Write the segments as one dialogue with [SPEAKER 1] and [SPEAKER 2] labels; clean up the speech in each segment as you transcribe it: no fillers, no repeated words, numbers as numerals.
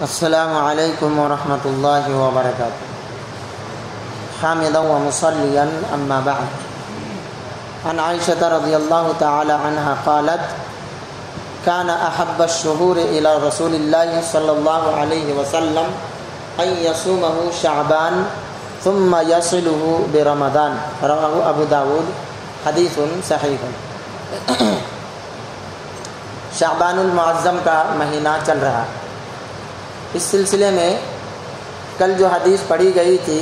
[SPEAKER 1] السلام علیکم ورحمۃ اللہ وبرکاتہ. حامدا ومصلیا اما بعد. عن عائشة رضی اللہ تعالی عنہا قالت كان احب الشهور الى رسول اللہ صلی اللہ علیہ وسلم ان يصومه شعبان ثم يصله برمضان. رواه ابو داود. حدیث صحیح. شعبان المعظم کا مہینہ چل رہا. اس سلسلے میں کل جو حدیث پڑھی گئی تھی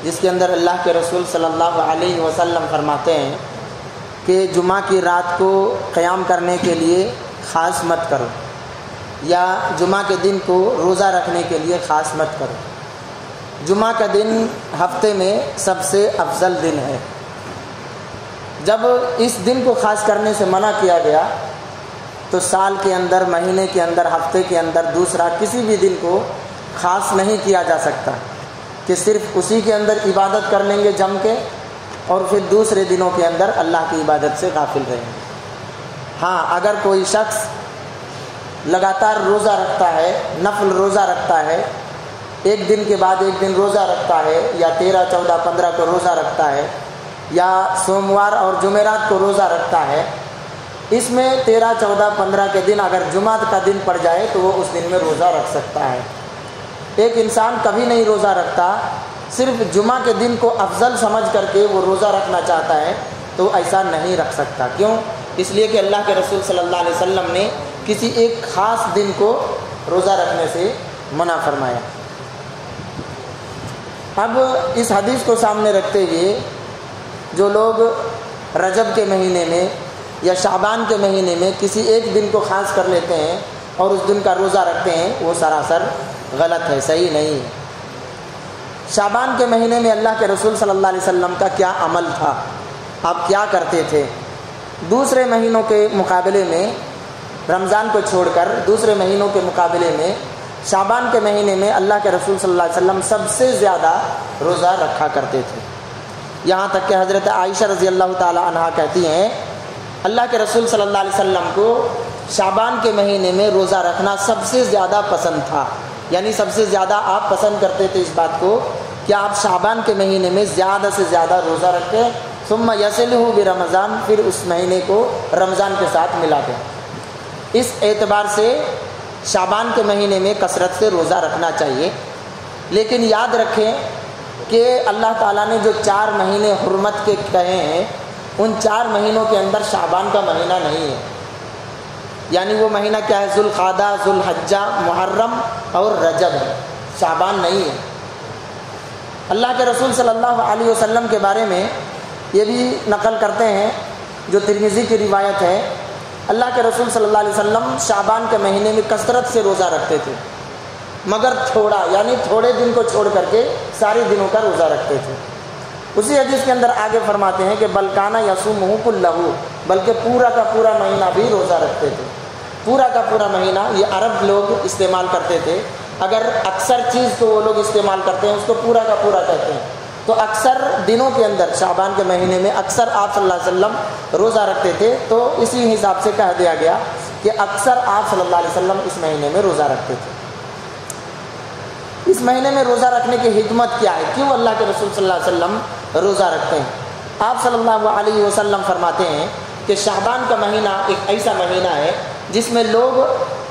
[SPEAKER 1] جس کے اندر اللہ کے رسول صلی اللہ علیہ وسلم فرماتے ہیں کہ جمعہ کی رات کو قیام کرنے کے لیے خاص مت کرو، یا جمعہ کے دن کو روزہ رکھنے کے لیے خاص مت کرو. جمعہ کا دن ہفتے میں سب سے افضل دن ہے. جب اس دن کو خاص کرنے سے منع کیا گیا تو سال کے اندر، مہینے کے اندر، ہفتے کے اندر دوسرا کسی بھی دن کو خاص نہیں کیا جا سکتا کہ صرف اسی کے اندر عبادت کر لیں گے جم کے اور پھر دوسرے دنوں کے اندر اللہ کی عبادت سے غافل رہیں گے. ہاں، اگر کوئی شخص لگاتار روزہ رکھتا ہے، نفل روزہ رکھتا ہے، ایک دن کے بعد ایک دن روزہ رکھتا ہے، یا 13، 14، 15 کو روزہ رکھتا ہے، یا سوموار اور جمعرات کو روزہ رکھتا ہے، اس میں 13، 14، 15 کے دن اگر جمعہ کا دن پڑ جائے تو وہ اس دن میں روزہ رکھ سکتا ہے. ایک انسان کبھی نہیں روزہ رکھتا، صرف جمعہ کے دن کو افضل سمجھ کر کے وہ روزہ رکھنا چاہتا ہے تو ایسا نہیں رکھ سکتا. کیوں؟ اس لیے کہ اللہ کے رسول صلی اللہ علیہ وسلم نے کسی ایک خاص دن کو روزہ رکھنے سے منع فرمایا. اب اس حدیث کو سامنے رکھتے ہوئے جو لوگ رجب کے مہینے میں یا شعبان کے مہینے میں کسی ایک دن کو خاص کر لیتے ہیں اور اس دن کا روزہ رکھتے ہیں، وہ سراسر غلط ہے، صحیح نہیں ہے. شعبان کے مہینے میں اللہ کے رسول صلی اللہ علیہ وسلم کا کیا عمل تھا، آپ کیا کرتے تھے؟ دوسرے مہینوں کے مقابلے میں، رمضان کو چھوڑ کر دوسرے مہینوں کے مقابلے میں شعبان کے مہینے میں اللہ کے رسول صلی اللہ علیہ وسلم سب سے زیادہ روزہ رکھا کرتے تھے. یہاں تک کہ حضرت عائشہ رضی اللہ تعالی عنہا کہتی ہیں اللہ کے رسول صلی اللہ علیہ وسلم کو شعبان کے مہینے میں روزہ رکھنا سب سے زیادہ پسند تھا. یعنی سب سے زیادہ آپ پسند کرتے تھے اس بات کو کہ آپ شعبان کے مہینے میں زیادہ سے زیادہ روزہ رکھیں، ثم یصلہ برمضان، پھر اس مہینے کو رمضان کے ساتھ ملا دیں. اس اعتبار سے شعبان کے مہینے میں کثرت سے روزہ رکھنا چاہیے. لیکن یاد رکھیں کہ اللہ تعالیٰ نے جو 4 مہینے حرمت کے کہے ہیں، ان 4 مہینوں کے اندر شعبان کا مہینہ نہیں ہے. یعنی وہ مہینہ کیا ہے؟ ذوالقعدہ، ذوالحجہ، محرم اور رجب ہے، شعبان نہیں ہے. اللہ کے رسول صلی اللہ علیہ وسلم کے بارے میں یہ بھی نقل کرتے ہیں جو ترمذی کی روایت ہے، اللہ کے رسول صلی اللہ علیہ وسلم شعبان کے مہینے میں کثرت سے روزہ رکھتے تھے، مگر تھوڑا، یعنی تھوڑے دن کو چھوڑ کر کے سارے دنوں کا روزہ رکھتے تھے. اسی حدیث کے اندر آگے فرماتے ہیں کہ بلکانہ یصومہ کلہ، بلکہ پورا کا پورا مہینہ بھی روزہ رکھتے تھے. پورا کا پورا مہینہ یہ عرب لوگ استعمال کرتے تھے. اگر اکثر چیز کو وہ لوگ استعمال کرتے ہیں اس کو پورا کا پورا کہتے ہیں. تو اکثر دنوں کے اندر شعبان کے مہینے میں اکثر آپ صلی اللہ علیہ وسلم روزہ رکھتے تھے. تو اسی حساب سے کہہ دیا گیا کہ اکثر آپ صلی اللہ علیہ وسلم اس مہینے میں روزہ رکھتے تھے. اس مہینے میں روزہ رکھنے کی حکمت کیا ہے؟ کیوں اللہ کے رسول صلی اللہ علیہ وسلم روزہ رکھتے ہیں؟ آپ صلی اللہ علیہ وسلم فرماتے ہیں کہ شعبان کا مہینہ ایک ایسا مہینہ ہے جس میں لوگ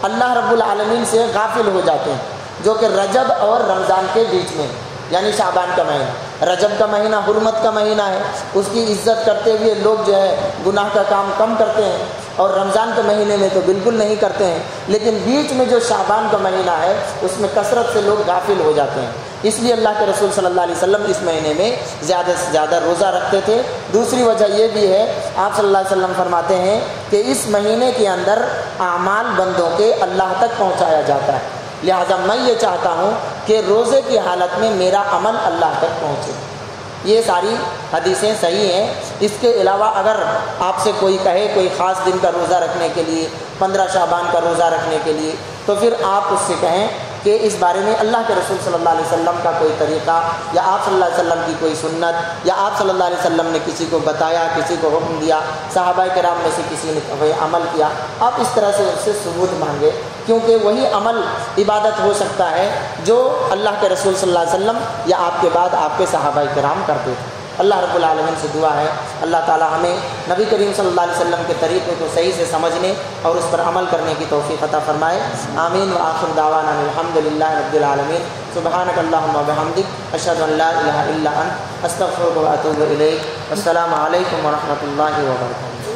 [SPEAKER 1] اللہ رب العالمین سے غافل ہو جاتے ہیں، جو کہ رجب اور رمضان کے بیچ میں، یعنی شعبان کا مہینہ. رجب کا مہینہ حرمت کا مہینہ ہے، اس کی عزت کرتے ہوئے لوگ جو ہے گناہ کا کام کم کرتے ہیں، اور رمضان کے مہینے میں تو بالکل نہیں کرتے ہیں. لیکن بیچ میں جو شعبان کا مہینہ ہے اس میں کثرت سے لوگ غافل ہو جاتے ہیں. اس لیے اللہ کے رسول صلی اللہ علیہ وسلم اس مہینے میں زیادہ سے زیادہ روزہ رکھتے تھے. دوسری وجہ یہ بھی ہے، آپ صلی اللہ علیہ وسلم فرماتے ہیں کہ اس مہینے کے اندر اعمال بندوں کے اللہ تک پہنچایا جاتا ہے. لہذا میں یہ چاہتا ہوں کہ روزے کی حالت میں میرا عمل اللہ تک پہنچے. یہ ساری حدیثیں صحیح ہیں. اس کے علاوہ اگر آپ سے کوئی کہے کوئی خاص دن کا روزہ رکھنے کے لیے، 15 شعبان کا روزہ رکھنے کے لیے، تو پھر آپ اس سے کہیں کہ اس بارے میں اللہ کے رسول صلی اللہ علیہ وسلم کا کوئی طریقہ یا آپ صلی اللہ علیہ وسلم کی کوئی سنت یا آپ صلی اللہ علیہ وسلم نے کسی کو بتایا، کسی کو حکم دیا، صحابہ کرام میں سے کسی نے وہ عمل کیا، آپ اس طرح سے اس سے ثبوت مانگے، کیونکہ وہی عمل عبادت ہو سکتا ہے جو اللہ کے رسول صلی اللہ علیہ وسلم یا آپ کے بعد آپ کے صحابہ کرام کرتے تھے۔ اللہ رب العالمین سے دعا ہے اللہ تعالی ہمیں نبی کریم صلی اللہ علیہ وسلم کے طریقے کو صحیح سے سمجھنے اور اس پر عمل کرنے کی توفیق عطا فرمائے۔ آمین وآخر دعوانا الحمد للہ رب العالمین۔ سبحانک اللہم وبحمدک، اشہد ان لا الہ الا انت، استغفرک واتوب الیک۔ السلام علیکم ورحمۃ اللہ وبرکاتہ۔